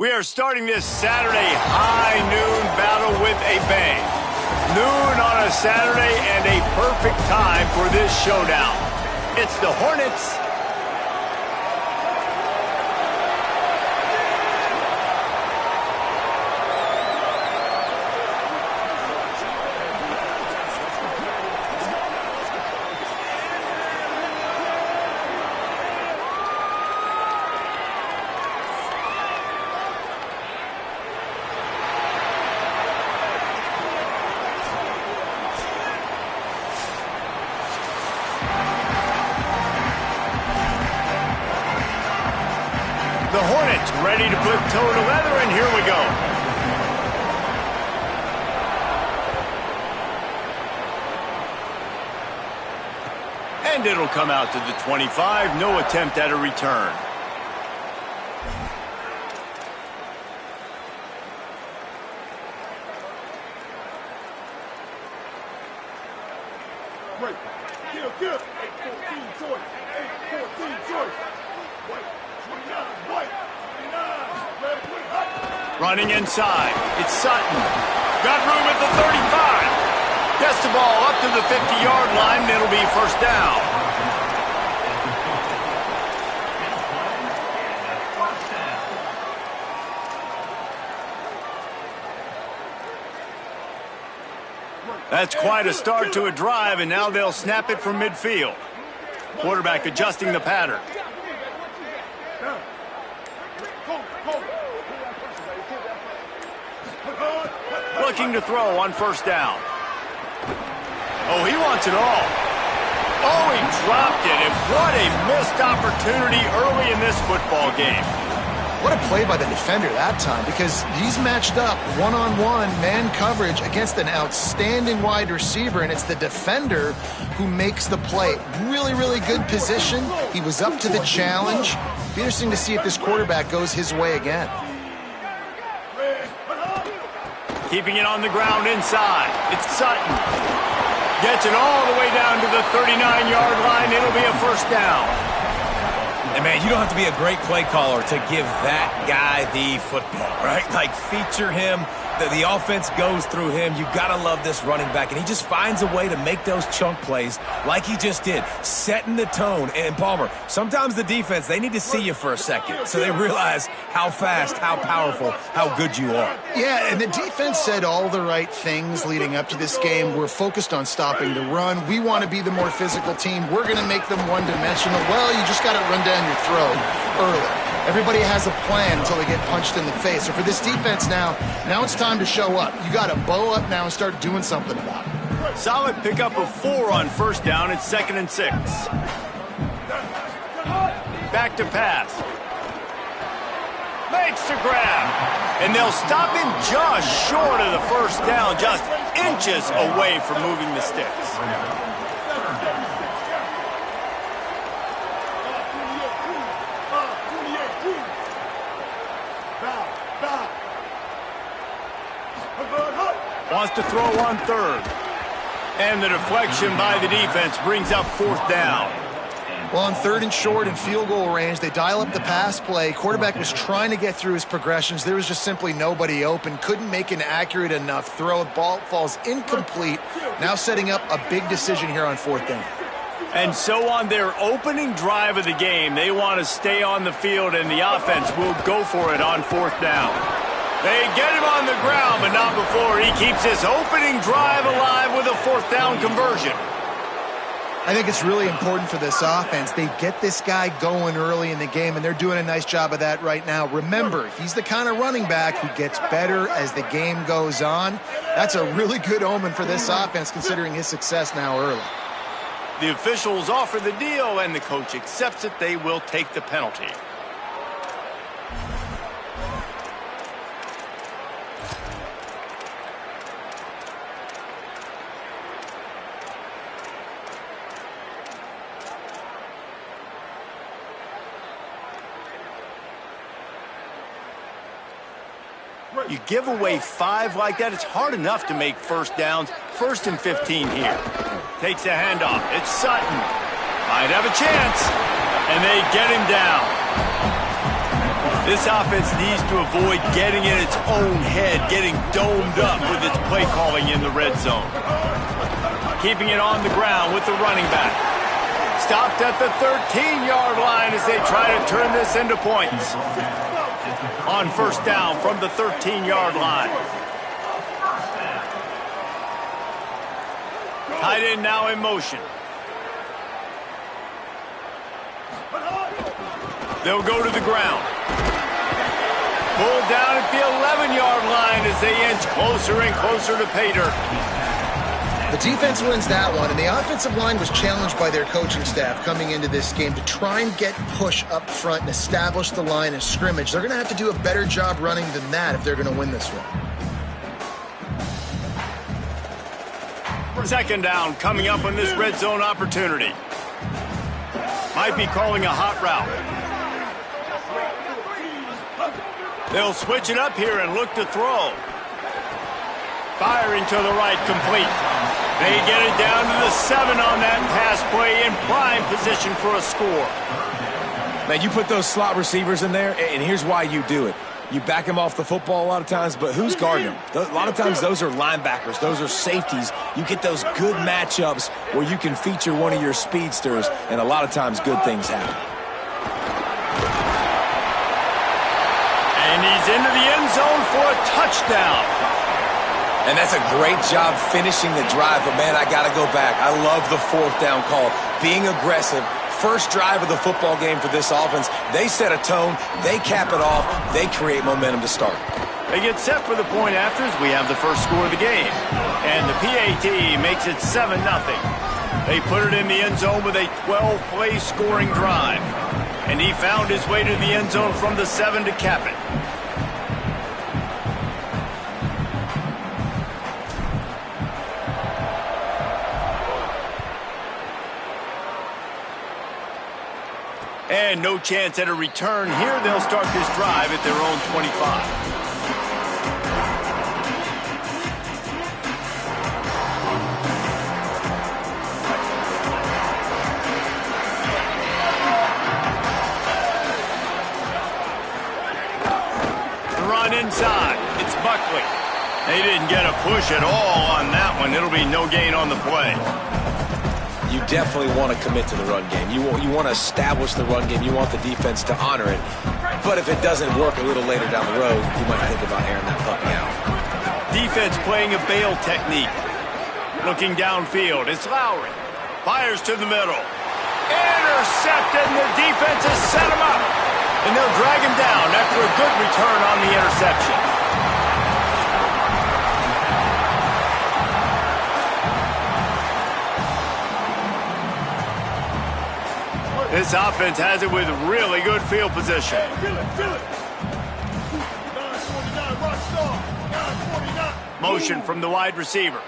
We are starting this Saturday high noon battle with a bang. Noon on a Saturday and a perfect time for this showdown. It's the Hornets ready to put toe to leather, and here we go. And it'll come out to the 25. No attempt at a return. Right. Kill. 8-14 choice. 8-14 choice. White. 29. White. Running inside, it's Sutton. Got room at the 35. Gets the ball up to the 50-yard line, and it'll be first down. That's quite a start to a drive, and now they'll snap it from midfield. Quarterback adjusting the pattern. Looking to throw on first down. Oh, he wants it all. Oh, he dropped it, and what a missed opportunity early in this football game. What a play by the defender that time, because he's matched up one-on-one man coverage against an outstanding wide receiver, and it's the defender who makes the play. Really, really good position. He was up to the challenge. Be interesting to see if this quarterback goes his way again. Keeping it on the ground inside. It's Sutton. Gets it all the way down to the 39-yard line. It'll be a first down. And, man, you don't have to be a great play caller to give that guy the football, right? Like, feature him. The offense goes through him. You got to love this running back. And he just finds a way to make those chunk plays like he just did, setting the tone. And, Palmer, sometimes the defense, they need to see you for a second so they realize how fast, how powerful, how good you are. Yeah, and the defense said all the right things leading up to this game. We're focused on stopping the run. We want to be the more physical team. We're going to make them one-dimensional. Well, you just got to run down your throat early. Everybody has a plan until they get punched in the face. So for this defense now it's time to show up. You got to bow up now and start doing something about it. Solid pickup of 4 on first down. It's 2nd and 6. Back to pass. Makes the grab. And they'll stop him just short of the first down, just inches away from moving the sticks. Wants to throw on 3rd. And the deflection by the defense brings up 4th down. Well, on 3rd and short and field goal range, they dial up the pass play. Quarterback was trying to get through his progressions. There was just simply nobody open. Couldn't make an accurate enough throw. Ball falls incomplete. Now setting up a big decision here on 4th down. And so on their opening drive of the game, they want to stay on the field, and the offense will go for it on 4th down. They get him on the ground, but not before he keeps his opening drive alive with a 4th down conversion. I think it's really important for this offense. They get this guy going early in the game, and they're doing a nice job of that right now. Remember, he's the kind of running back who gets better as the game goes on. That's a really good omen for this offense, considering his success now early. The officials offer the deal, and the coach accepts it. They will take the penalty. You give away 5 like that, it's hard enough to make first downs. 1st and 15 here. Takes a handoff. It's Sutton. Might have a chance. And they get him down. This offense needs to avoid getting in its own head, getting domed up with its play calling in the red zone. Keeping it on the ground with the running back. Stopped at the 13-yard line as they try to turn this into points. On first down from the 13-yard line. Tight end now in motion. They'll go to the ground. Pulled down at the 11-yard line as they inch closer and closer to pay dirt. The defense wins that one, and the offensive line was challenged by their coaching staff coming into this game to try and get push up front and establish the line of scrimmage. They're going to have to do a better job running than that if they're going to win this one. 2nd down coming up on this red zone opportunity. Might be calling a hot route. They'll switch it up here and look to throw. Firing to the right, complete. They get it down to the 7 on that pass play in prime position for a score. Man, you put those slot receivers in there, and here's why you do it. You back them off the football a lot of times, but who's guarding them? A lot of times those are linebackers. Those are safeties. You get those good matchups where you can feature one of your speedsters, and a lot of times good things happen. And he's into the end zone for a touchdown. And that's a great job finishing the drive, but man, I got to go back. I love the 4th down call. Being aggressive. First drive of the football game for this offense. They set a tone. They cap it off. They create momentum to start. They get set for the point after as we have the first score of the game. And the PAT makes it 7-0. They put it in the end zone with a 12-play scoring drive. And he found his way to the end zone from the 7 to cap it. And no chance at a return here. They'll start this drive at their own 25. The run inside. It's Buckley. They didn't get a push at all on that one. It'll be no gain on the play. You definitely want to commit to the run game. You want to establish the run game. You want the defense to honor it. But if it doesn't work a little later down the road, you might think about airing that puppy out. Defense playing a bail technique. Looking downfield, it's Lowry. Fires to the middle. Intercepted, and the defense has set him up. And they'll drag him down after a good return on the interception. This offense has it with really good field position. Hey, kill it, kill it. 949, rock star. 949. Motion from the wide receiver.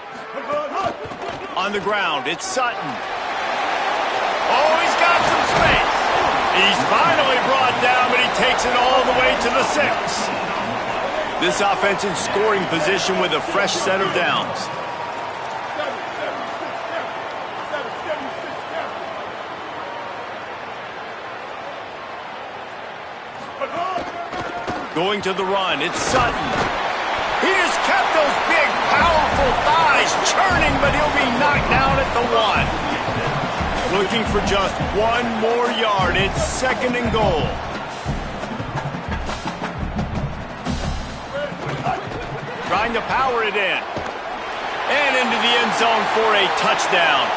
On the ground, it's Sutton. Oh, he's got some space. He's finally brought down, but he takes it all the way to the 6. This offense in scoring position with a fresh set of downs. Going to the run, it's Sutton. He just kept those big, powerful thighs churning, but he'll be knocked down at the 1. Looking for just 1 more yard. It's 2nd and goal. Trying to power it in. And into the end zone for a touchdown.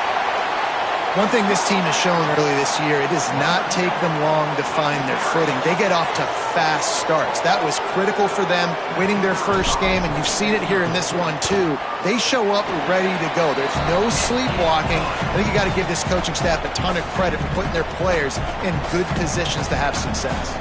One thing this team has shown early this year, it does not take them long to find their footing. They get off to fast starts. That was critical for them winning their first game, and you've seen it here in this one too. They show up ready to go. There's no sleepwalking. I think you got to give this coaching staff a ton of credit for putting their players in good positions to have success.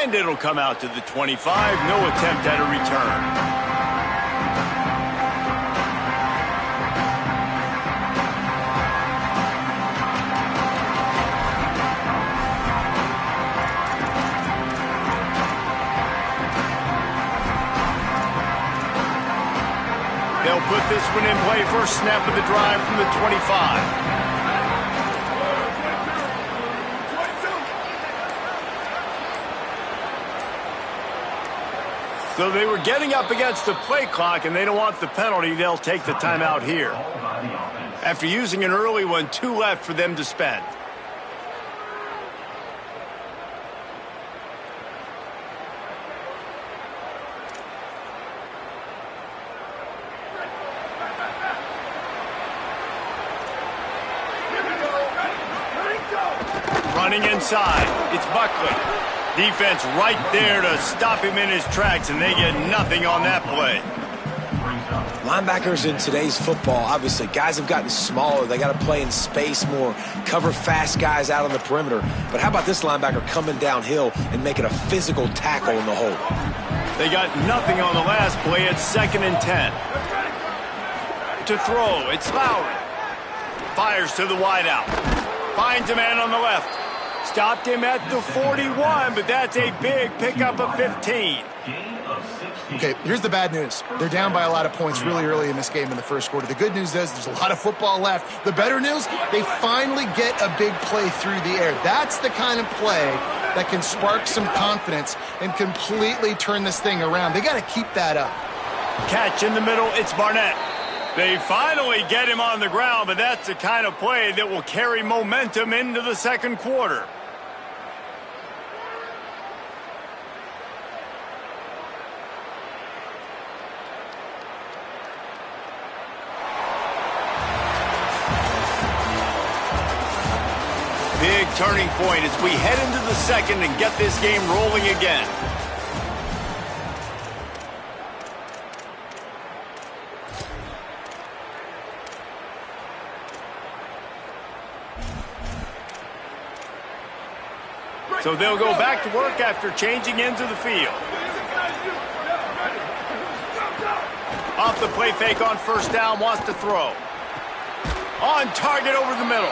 And it'll come out to the 25. No attempt at a return. They'll put this one in play. First snap of the drive from the 25. So they were getting up against the play clock, and they don't want the penalty. They'll take the timeout here. After using an early one, 2 left for them to spend. Running inside, it's Buckley. Defense right there to stop him in his tracks, and they get nothing on that play. Linebackers in today's football, obviously, guys have gotten smaller. They got to play in space more, cover fast guys out on the perimeter. But how about this linebacker coming downhill and making a physical tackle in the hole? They got nothing on the last play. It's 2nd and 10. To throw, it's Lowry. Fires to the wideout. Finds a man on the left. Stopped him at the 41, but that's a big pickup of 15. Okay, here's the bad news. They're down by a lot of points really early in this game in the first quarter. The good news is there's a lot of football left. The better news, they finally get a big play through the air. That's the kind of play that can spark some confidence and completely turn this thing around. They got to keep that up. Catch in the middle, it's Barnett. They finally get him on the ground, but that's the kind of play that will carry momentum into the second quarter. Big turning point as we head into the second and get this game rolling again. So they'll go back to work after changing into the field. Off the play fake on first down, wants to throw. On target over the middle.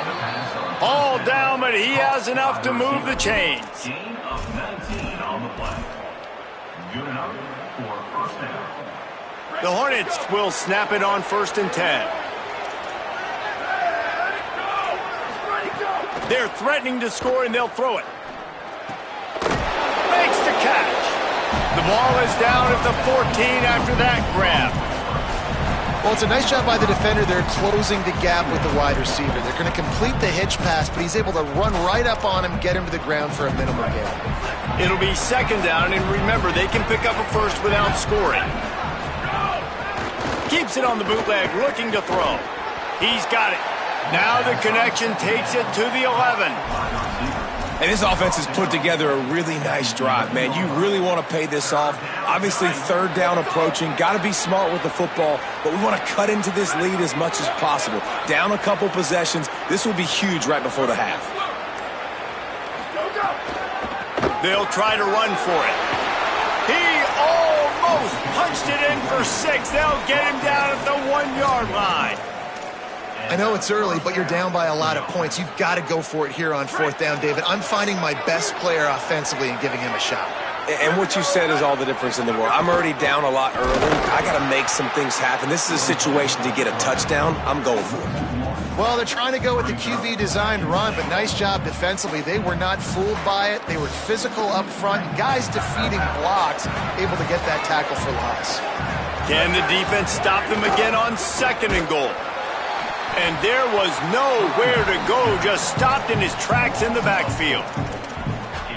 All down, but he has enough to move the chains. Gain of 19 on the play. Good enough for first down. The Hornets will snap it on 1st and 10. They're threatening to score, and they'll throw it. Makes the catch. The ball is down at the 14 after that grab. Well, it's a nice job by the defender. They're closing the gap with the wide receiver. They're going to complete the hitch pass, but he's able to run right up on him, get him to the ground for a minimum gain. It'll be second down, and remember, they can pick up a first without scoring. Keeps it on the bootleg, looking to throw. He's got it. Now the connection takes it to the 11. And this offense has put together a really nice drive, man. You really want to pay this off. Obviously, third down approaching. Got to be smart with the football, but we want to cut into this lead as much as possible. Down a couple possessions. This will be huge right before the half. They'll try to run for it. He almost punched it in for 6. They'll get him down at the 1-yard line. I know it's early, but you're down by a lot of points. You've got to go for it here on fourth down, David. I'm finding my best player offensively and giving him a shot. And what you said is all the difference in the world. I'm already down a lot early. I got to make some things happen. This is a situation to get a touchdown. I'm going for it. Well, they're trying to go with the QB designed run, but nice job defensively. They were not fooled by it. They were physical up front. Guys defeating blocks, able to get that tackle for loss. Can the defense stop them again on second and goal? And there was nowhere to go, just stopped in his tracks in the backfield.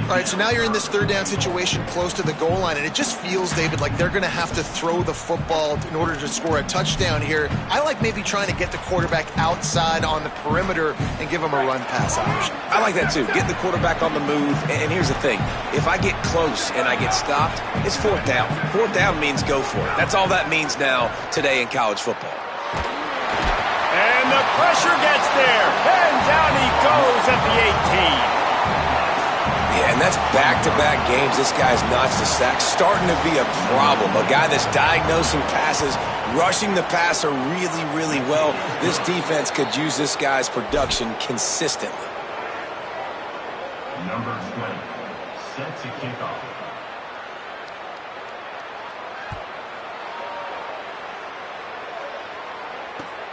All right, so now you're in this third down situation close to the goal line, and it just feels, David, like they're going to have to throw the football in order to score a touchdown here. I like maybe trying to get the quarterback outside on the perimeter and give him a run-pass option. I like that too. Get the quarterback on the move. And here's the thing. If I get close and I get stopped, it's fourth down. Fourth down means go for it. That's all that means now today in college football. And the pressure gets there. And down he goes at the 18. Yeah, and that's back-to-back games. This guy's notched a sack. Starting to be a problem. A guy that's diagnosing passes, rushing the passer really, really well. This defense could use this guy's production consistently. Number 20, set to kick off.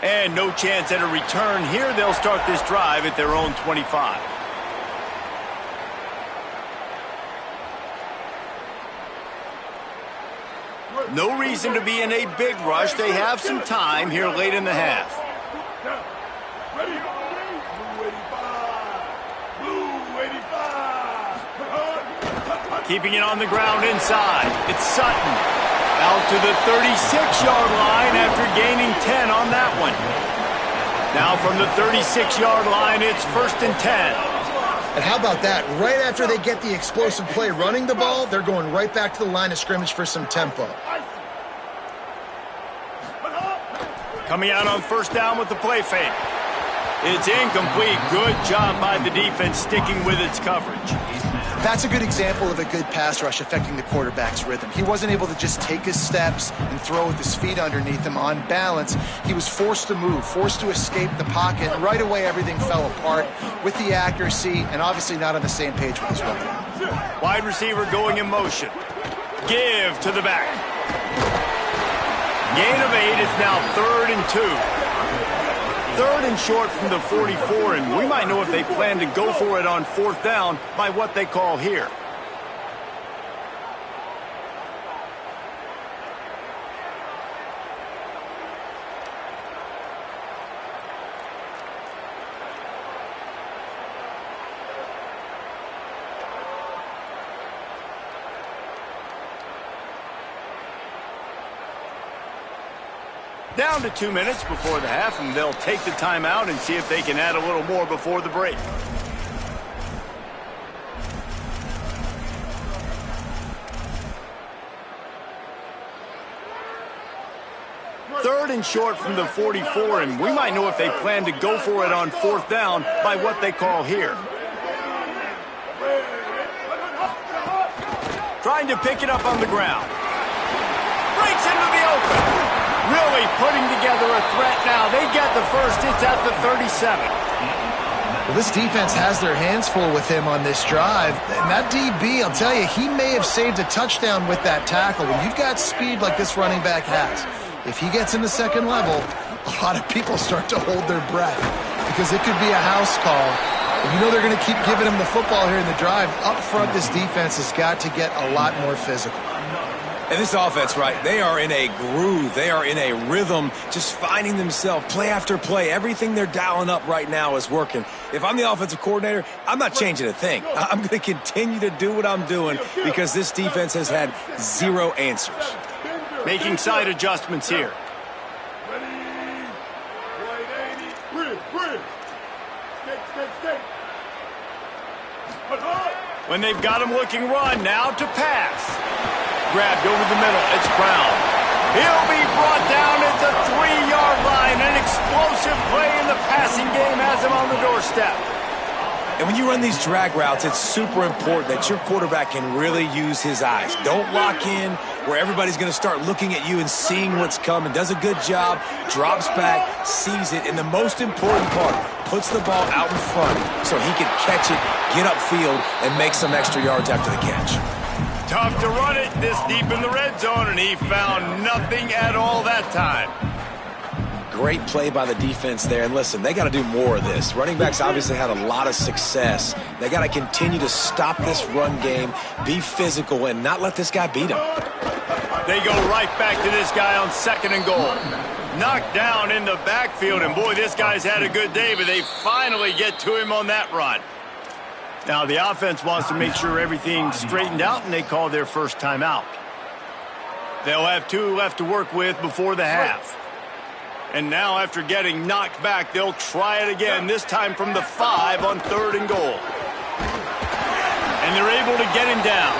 And no chance at a return here. They'll start this drive at their own 25. No reason to be in a big rush. They have some time here late in the half. Ready? Blue 85. Keeping it on the ground inside. It's Sutton. Out to the 36-yard line after gaining 10 on that one. Now from the 36-yard line, it's 1st and 10. And how about that? Right after they get the explosive play running the ball, they're going right back to the line of scrimmage for some tempo. Coming out on 1st down with the play fake. It's incomplete. Good job by the defense sticking with its coverage. That's a good example of a good pass rush affecting the quarterback's rhythm. He wasn't able to just take his steps and throw with his feet underneath him on balance. He was forced to move, forced to escape the pocket. Right away, everything fell apart with the accuracy and obviously not on the same page with his running. Wide receiver going in motion. Give to the back. Gain of 8 is now 3rd and 2. 3rd and short from the 44, and we might know if they plan to go for it on 4th down by what they call here. Down to 2 minutes before the half, and they'll take the timeout and see if they can add a little more before the break. Third and short from the 44, and we might know if they plan to go for it on 4th down by what they call here. Trying to pick it up on the ground. Breaks into the open. Really putting together a threat now. They get the first. It's at the 37. Well, this defense has their hands full with him on this drive. And that DB, I'll tell you, he may have saved a touchdown with that tackle. When you've got speed like this running back has, if he gets in the second level, a lot of people start to hold their breath because it could be a house call. And you know they're going to keep giving him the football here in the drive. Up front, this defense has got to get a lot more physical. And this offense, right, they are in a groove. They are in a rhythm, just finding themselves play after play. Everything they're dialing up right now is working. If I'm the offensive coordinator, I'm not changing a thing. I'm going to continue to do what I'm doing because this defense has had zero answers. Making side adjustments here. Ready. 180. Bridge. Skate. When they've got him looking run, now to pass. Grabbed over the middle. It's Brown. He'll be brought down at the 3-yard line. An explosive play in the passing game has him on the doorstep. And when you run these drag routes, it's super important that your quarterback can really use his eyes. Don't lock in where everybody's going to start looking at you and seeing what's coming. Does a good job, drops back, sees it, and the most important part, puts the ball out in front so he can catch it, get upfield, and make some extra yards after the catch. Tough to run it this deep in the red zone, and he found nothing at all that time. Great play by the defense there. And listen, they got to do more of this. Running backs obviously had a lot of success. They got to continue to stop this run game, be physical, and not let this guy beat them. They go right back to this guy on 2nd and goal. Knocked down in the backfield, and boy, this guy's had a good day, but they finally get to him on that run. Now, the offense wants to make sure everything's straightened out, and they call their first timeout. They'll have 2 left to work with before the half. And now, after getting knocked back, they'll try it again, this time from the 5 on 3rd and goal. And they're able to get him down.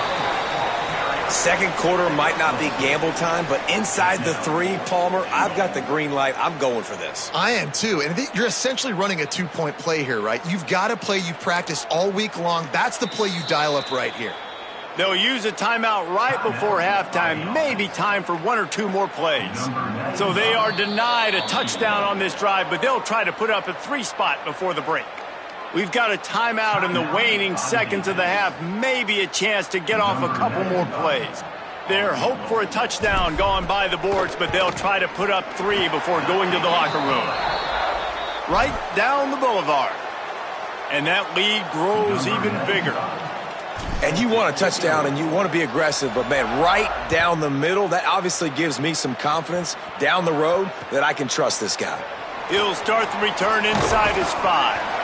Second quarter might not be gamble time, but inside the 3, Palmer, I've got the green light. I'm going for this. I am too. And you're essentially running a 2-point play here, right? You've got a play you've practiced all week long. That's the play you dial up right here. They'll use a timeout right before halftime, maybe time for 1 or 2 more plays. So they are denied a touchdown on this drive, but they'll try to put up a 3 spot before the break. We've got a timeout in the waning seconds of the half, maybe a chance to get off a couple more plays. Their hope for a touchdown gone by the boards, but they'll try to put up 3 before going to the locker room. Right down the boulevard. And that lead grows even bigger. And you want a touchdown and you want to be aggressive, but, man, right down the middle, that obviously gives me some confidence down the road that I can trust this guy. He'll start the return inside his 5.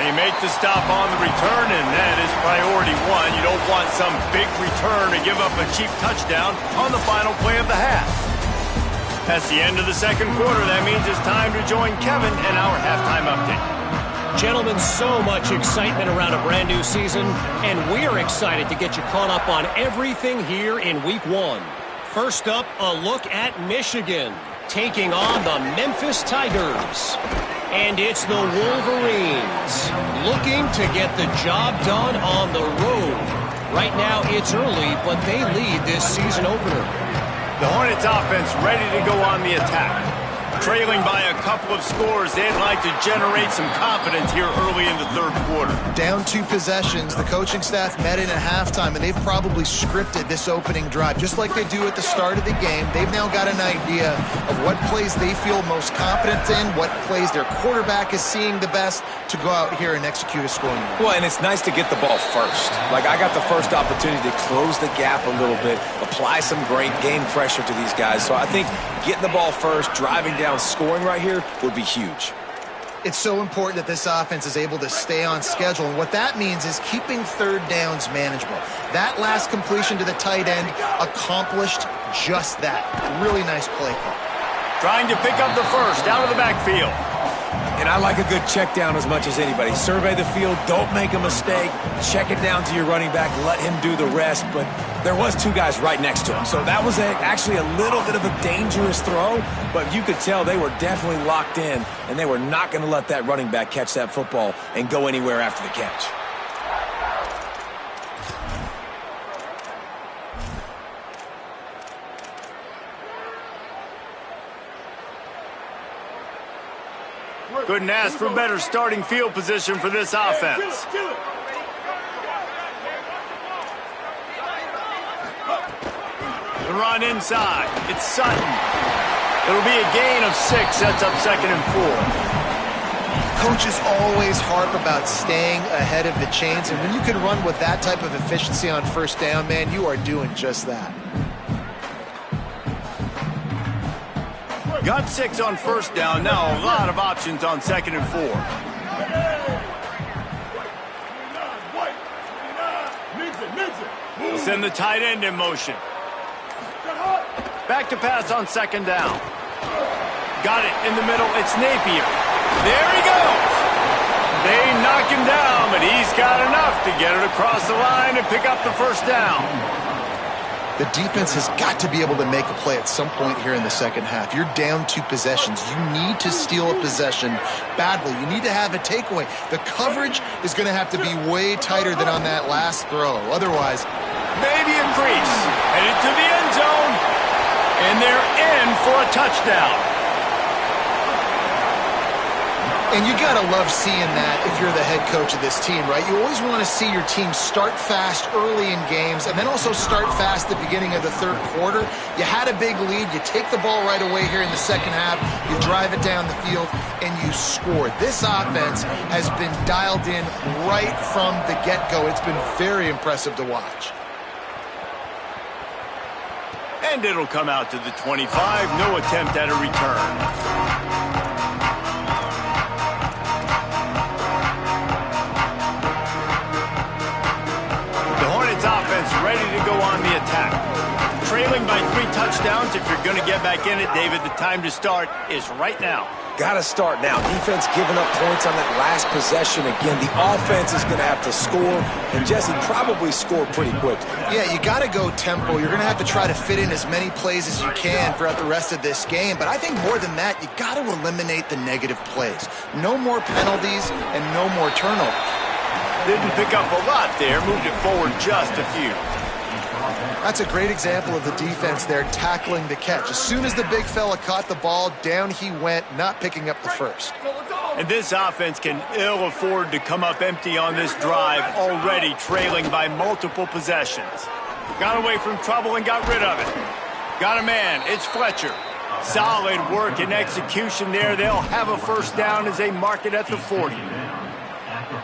They make the stop on the return, and that is priority 1. You don't want some big return to give up a cheap touchdown on the final play of the half. That's the end of the second quarter. That means it's time to join Kevin in our halftime update. Gentlemen, so much excitement around a brand new season, and we're excited to get you caught up on everything here in Week 1. First up, a look at Michigan, taking on the Memphis Tigers. And it's the Wolverines looking to get the job done on the road. Right now it's early, but they lead this season opener. The Hornets offense ready to go on the attack. Trailing by a couple of scores, they'd like to generate some confidence here early in the 3rd quarter. Down 2 possessions, the coaching staff met in at halftime, and they've probably scripted this opening drive. Just like they do at the start of the game, they've now got an idea of what plays they feel most confident in, what plays their quarterback is seeing the best to go out here and execute a scoring drive. Well, and it's nice to get the ball first. Like, I got the first opportunity to close the gap a little bit, apply some great game pressure to these guys. So I think getting the ball first, driving down, scoring right here would be huge. It's so important that this offense is able to stay on schedule, and what that means is keeping 3rd downs manageable. That last completion to the tight end accomplished just that. Really nice play call. Trying to pick up the first out of the backfield. And I like a good check down as much as anybody. Survey the field, don't make a mistake, check it down to your running back, let him do the rest. But there was 2 guys right next to him, so that was actually a little bit of a dangerous throw, but you could tell they were definitely locked in, and they were not going to let that running back catch that football and go anywhere after the catch. Couldn't ask for better starting field position for this offense. The run inside. It's Sutton. It'll be a gain of 6. Sets up 2nd and 4. Coaches always harp about staying ahead of the chains, and when you can run with that type of efficiency on 1st down, man, you are doing just that. Got 6 on first down. Now a lot of options on 2nd and 4. He'll send the tight end in motion. Back to pass on 2nd down. Got it in the middle. It's Napier. There he goes. They knock him down, but he's got enough to get it across the line and pick up the first down. The defense has got to be able to make a play at some point here in the second half. You're down 2 possessions. You need to steal a possession badly. You need to have a takeaway. The coverage is going to have to be way tighter than on that last throw. Otherwise, maybe a crease. Headed to the end zone. And they're in for a touchdown. and you got to love seeing that if you're the head coach of this team, right? You always want to see your team start fast early in games and then also start fast at the beginning of the third quarter. You had a big lead. You take the ball right away here in the second half. You drive it down the field, and you score. This offense has been dialed in right from the get-go. It's been very impressive to watch. And it'll come out to the 25. No attempt at a return. The Hornets offense ready to go on the attack. Trailing by 3 touchdowns. If you're going to get back in it, David, the time to start is right now. Got to start now. Defense giving up points on that last possession. Again, the offense is going to have to score, and Jesse probably score pretty quick. Yeah, you got to go tempo. You're going to have to try to fit in as many plays as you can throughout the rest of this game. But I think more than that, you got to eliminate the negative plays. No more penalties and no more turnovers. Didn't pick up a lot there. Moved it forward just a few. That's a great example of the defense there tackling the catch. As soon as the big fella caught the ball, down he went, not picking up the first. And this offense can ill afford to come up empty on this drive, already trailing by multiple possessions. Got away from trouble and got rid of it. Got a man. It's Fletcher. Solid work and execution there. They'll have a first down as they mark it at the 40.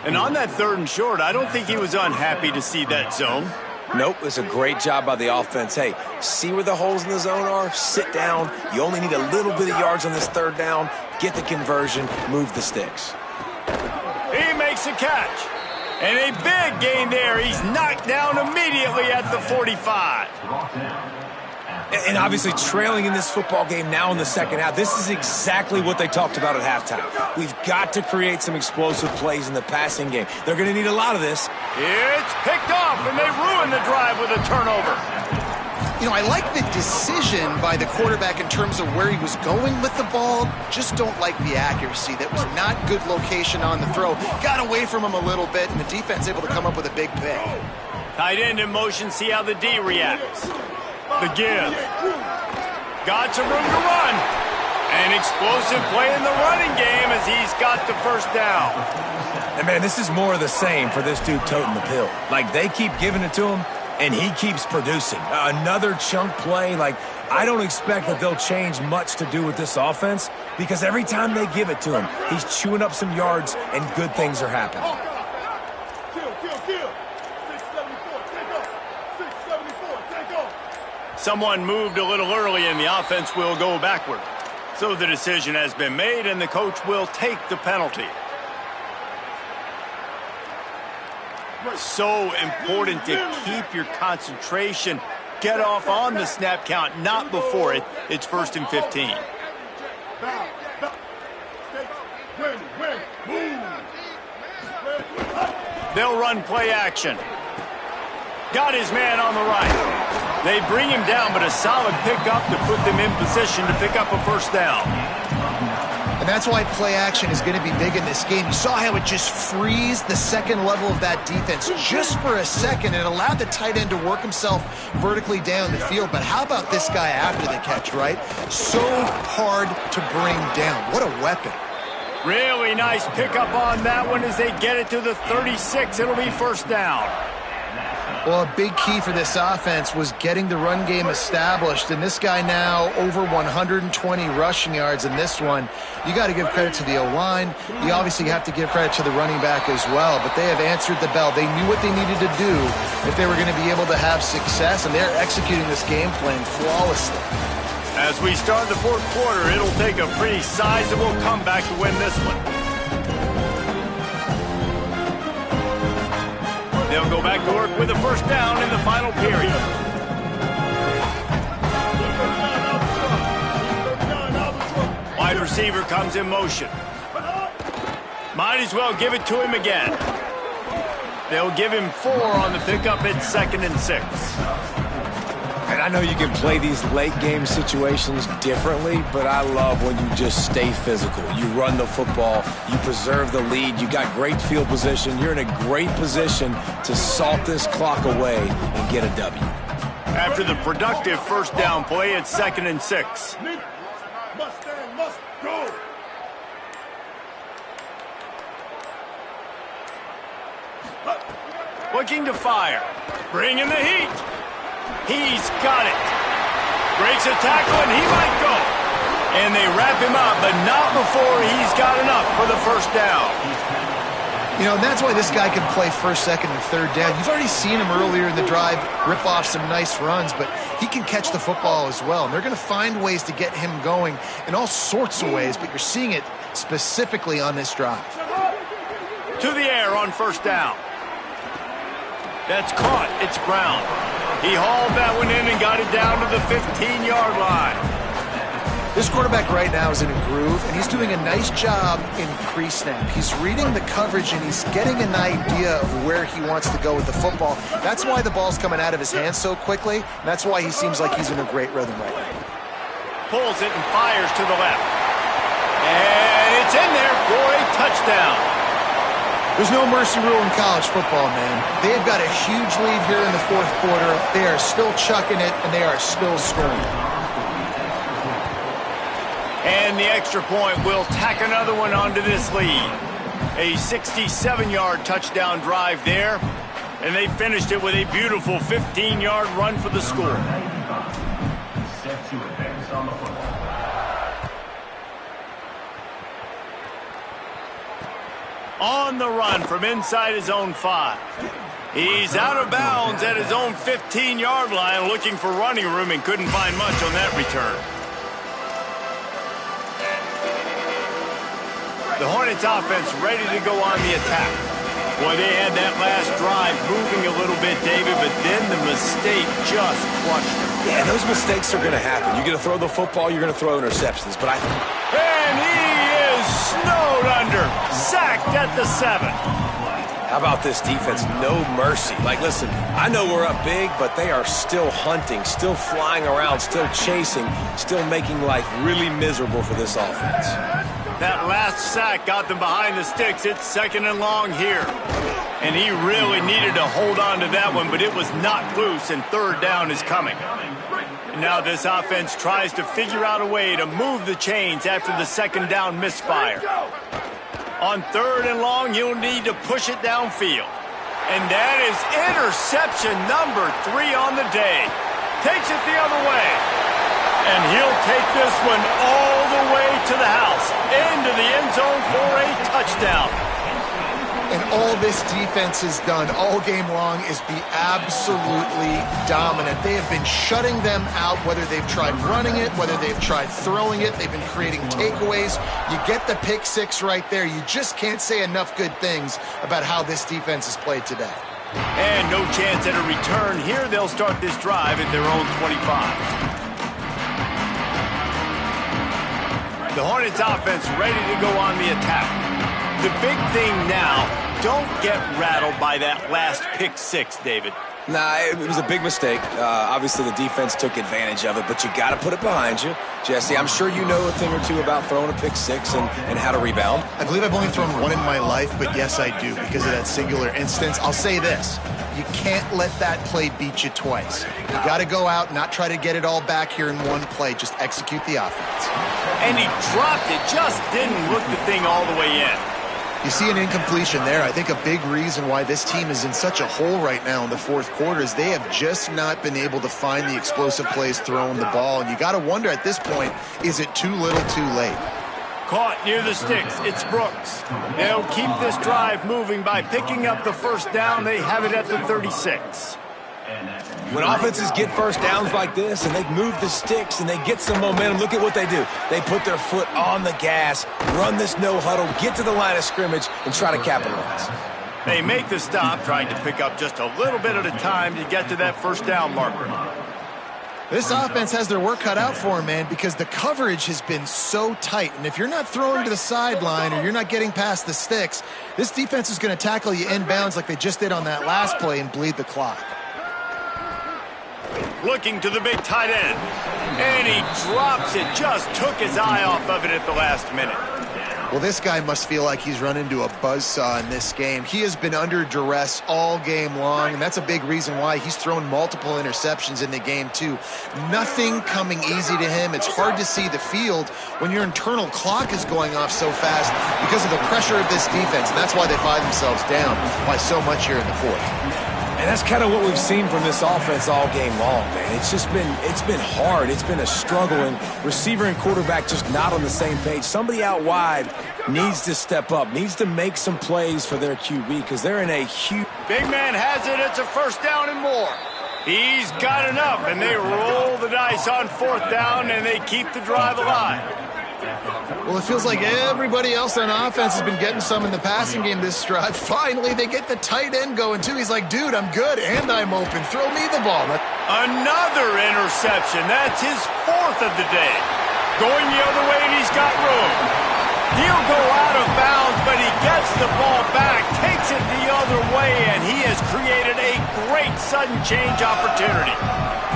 And on that 3rd and short, I don't think he was unhappy to see that zone. Nope, it's a great job by the offense. Hey, see where the holes in the zone are? Sit down. You only need a little bit of yards on this 3rd down. Get the conversion. Move the sticks. He makes a catch. And a big gain there. He's knocked down immediately at the 45. And obviously trailing in this football game now in the second half. This is exactly what they talked about at halftime. We've got to create some explosive plays in the passing game. They're going to need a lot of this. It's picked off, and they ruin the drive with a turnover. You know, I like the decision by the quarterback in terms of where he was going with the ball. Just don't like the accuracy. That was not good location on the throw. Got away from him a little bit, and the defense able to come up with a big pick. Tight end in motion, see how the D reacts. The give. Got some room to run. An explosive play in the running game as he's got the first down. And, man, this is more of the same for this dude toting the pill. Like, they keep giving it to him, and he keeps producing. Another chunk play. Like, I don't expect that they'll change much to do with this offense because every time they give it to him, he's chewing up some yards, and good things are happening. Someone moved a little early, and the offense will go backward. So the decision has been made, and the coach will take the penalty. So important to keep your concentration. Get off on the snap count, not before it. It's 1st and 15. They'll run play action. Got his man on the right. They bring him down, but a solid pickup to put them in position to pick up a first down. And that's why play action is going to be big in this game. You saw how it just frees the second level of that defense just for a second. It allowed the tight end to work himself vertically down the field. But how about this guy after the catch, right? So hard to bring down. What a weapon. Really nice pickup on that one as they get it to the 36. It'll be first down. Well, a big key for this offense was getting the run game established. And this guy now over 120 rushing yards in this one. You got to give credit to the O-line. You obviously have to give credit to the running back as well. But they have answered the bell. They knew what they needed to do if they were going to be able to have success. And they're executing this game plan flawlessly. As we start the fourth quarter, it'll take a pretty sizable comeback to win this one. They'll go back to work with a first down in the final period. Wide receiver comes in motion. Might as well give it to him again. They'll give him 4 on the pickup at 2nd and 6. And I know you can play these late game situations differently, but I love when you just stay physical. You run the football, you preserve the lead, you got great field position, you're in a great position to salt this clock away and get a W. After the productive first down play, it's 2nd and 6. Mustang must go. Looking to fire. Bring in the heat. He's got it. Breaks a tackle, and he might go. And they wrap him up, but not before he's got enough for the first down. You know, and that's why this guy can play first, second, and third down. You've already seen him earlier in the drive rip off some nice runs, but he can catch the football as well. And they're going to find ways to get him going in all sorts of ways, but you're seeing it specifically on this drive. To the air on first down. That's caught. It's Brown. He hauled that one in and got it down to the 15-yard line. This quarterback right now is in a groove, and he's doing a nice job in pre-snap. He's reading the coverage, and he's getting an idea of where he wants to go with the football. That's why the ball's coming out of his hands so quickly, and that's why he seems like he's in a great rhythm right now. Pulls it and fires to the left. And it's in there for a touchdown. There's no mercy rule in college football, man. They've got a huge lead here in the fourth quarter. They are still chucking it, and they are still scoring. And the extra point will tack another one onto this lead. A 67-yard touchdown drive there, and they finished it with a beautiful 15-yard run for the score. Set to advance on the football. On the run from inside his own 5. He's out of bounds at his own 15-yard line, looking for running room, and couldn't find much on that return. The Hornets offense ready to go on the attack. Boy, they had that last drive moving a little bit, David, but then the mistake just crushed them. Yeah, those mistakes are going to happen. You're going to throw the football, you're going to throw interceptions, but And he is snowed under, sacked at the 7. How about this defense? No mercy. Like, listen, I know we're up big, but they are still hunting, still flying around, still chasing, still making life really miserable for this offense. That last sack got them behind the sticks. It's 2nd and long here. And he really needed to hold on to that one, but it was not loose, and 3rd down is coming. And now this offense tries to figure out a way to move the chains after the 2nd down misfire. On 3rd and long, he'll need to push it downfield. And that is interception number 3 on the day. Takes it the other way. And he'll take this one all the way to the house, into the end zone for a touchdown. And all this defense has done all game long is be absolutely dominant. They have been shutting them out, whether they've tried running it, whether they've tried throwing it. They've been creating takeaways. You get the pick 6 right there. You just can't say enough good things about how this defense has played today. And no chance at a return here. They'll start this drive at their own 25. The Hornets offense ready to go on the attack. The big thing now, don't get rattled by that last pick 6, David. Nah, it was a big mistake. Obviously, the defense took advantage of it, but you got to put it behind you. Jesse, I'm sure you know a thing or two about throwing a pick 6 and how to rebound. I believe I've only thrown one in my life, but yes, I do because of that singular instance. I'll say this. You can't let that play beat you twice. You got to go out, not try to get it all back here in one play. Just execute the offense. And he dropped it, just didn't look the thing all the way in. You see an incompletion there. I think a big reason why this team is in such a hole right now in the fourth quarter is they have just not been able to find the explosive plays throwing the ball. And you got to wonder at this point, is it too little too late? Caught near the sticks. It's Brooks. They'll keep this drive moving by picking up the first down. They have it at the 36. When offenses get first downs like this and they move the sticks and they get some momentum, look at what they do. They put their foot on the gas, run this no huddle, get to the line of scrimmage, and try to capitalize. They make the stop, trying to pick up just a little bit at a time to get to that first down marker. This offense has their work cut out for them, man, because the coverage has been so tight. And if you're not throwing to the sideline or you're not getting past the sticks, this defense is going to tackle you inbounds like they just did on that last play and bleed the clock. Looking to the big tight end. And he drops it. Just took his eye off of it at the last minute. Well, this guy must feel like he's run into a buzzsaw in this game. He has been under duress all game long, and that's a big reason why he's thrown multiple interceptions in the game, too. Nothing coming easy to him. It's hard to see the field when your internal clock is going off so fast because of the pressure of this defense, and that's why they find themselves down by so much here in the fourth. And that's kind of what we've seen from this offense all game long, man. It's been hard. It's been a struggle, and receiver and quarterback just not on the same page. Somebody out wide needs to step up, needs to make some plays for their QB because they're in a huge... Big man has it. It's a first down and more. He's got enough, and they roll the dice on fourth down, and they keep the drive alive. Well, it feels like everybody else on offense has been getting some in the passing game this drive. Finally, they get the tight end going, too. He's like, dude, I'm good, and I'm open. Throw me the ball. Another interception. That's his fourth of the day. Going the other way, and he's got room. He'll go out of bounds, but he gets the ball back, takes it the other way, and he has created a great sudden change opportunity.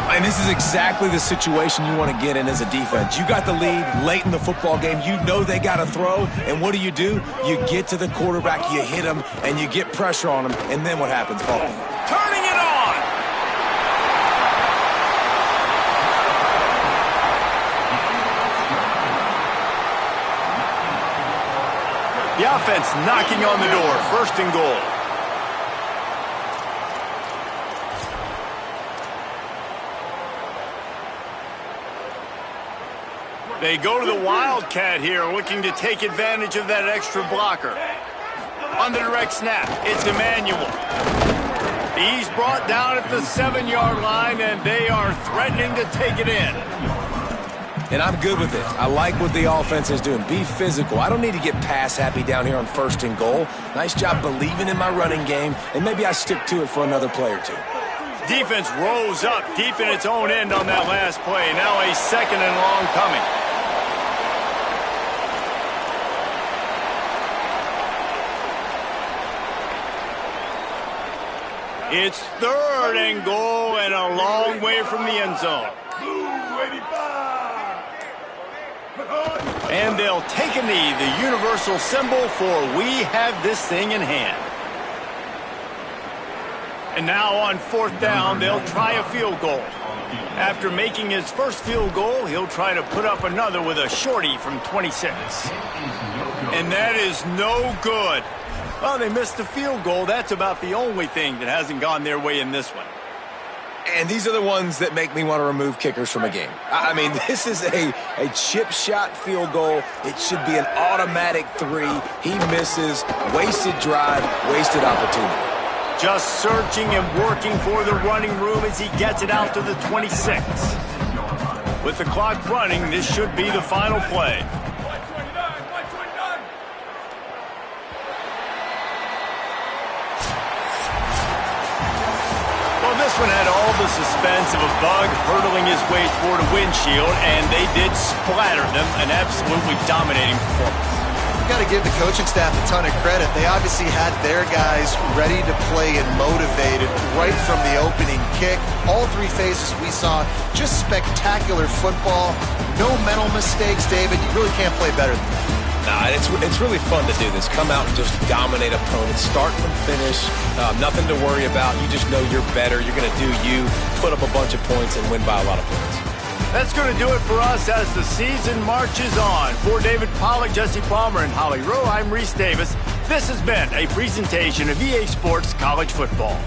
And this is exactly the situation you want to get in as a defense. You got the lead late in the football game. You know they got to throw, and what do? You get to the quarterback, you hit him, and you get pressure on him, and then what happens, Paul? Turning it on! The offense knocking on the door, first and goal. They go to the Wildcat here, looking to take advantage of that extra blocker. On the direct snap, it's Emmanuel. He's brought down at the 7-yard line, and they are threatening to take it in. And I'm good with it. I like what the offense is doing. Be physical. I don't need to get pass happy down here on first and goal. Nice job believing in my running game, and maybe I stick to it for another play or two. Defense rose up deep in its own end on that last play. Now a second and long coming. It's third and goal and a long way from the end zone. And they'll take a knee, the universal symbol for we have this thing in hand. And now on fourth down, they'll try a field goal. After making his first field goal, he'll try to put up another with a shorty from 26. And that is no good. Well, they missed the field goal. That's about the only thing that hasn't gone their way in this one. And these are the ones that make me want to remove kickers from a game. I mean, this is a chip shot field goal. It should be an automatic 3. He misses. Wasted drive, wasted opportunity. Just searching and working for the running room as he gets it out to the 26. With the clock running, this should be the final play. This one had all the suspense of a bug hurtling his way toward a windshield, and they did splatter them. An absolutely dominating performance. You got to give the coaching staff a ton of credit. They obviously had their guys ready to play and motivated right from the opening kick. All three phases we saw, just spectacular football. No mental mistakes, David. You really can't play better than that. Nah, it's really fun to do this. Come out and just dominate opponents. Start from finish. Nothing to worry about. You just know you're better. You're going to do you, put up a bunch of points, and win by a lot of points. That's going to do it for us as the season marches on. For David Pollack, Jesse Palmer, and Holly Rowe, I'm Reese Davis. This has been a presentation of EA Sports College Football.